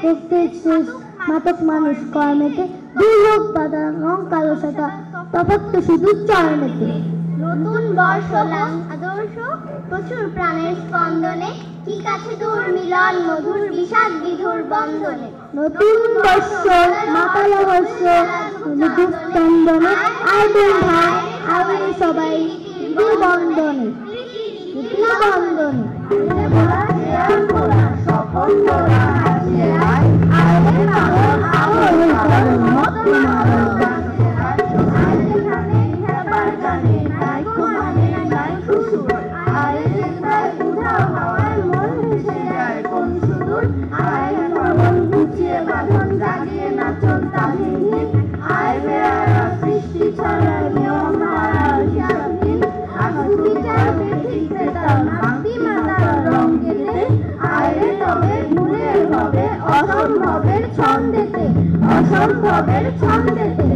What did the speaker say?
প্রত্যেক শেষ মাতক মানুষ কর্মেতে দুর্ভোগ বাধা রং কালসতা তফাৎ শুধু চরণেতে। নতুন বর্ষ আদর্শ প্রচুর প্রাণের স্পন্দনে কি কাছে দূর মিলন মধুর বিষাদ বিধুর বন্ধনে। নতুন বর্ষ মাতাল হর্ষ বিদ্যুৎ স্পন্দনে আইবেন ভাই আইবেন সবাই বন্ধনে বন্ধনে। অসম্ভবের ছন্দেতে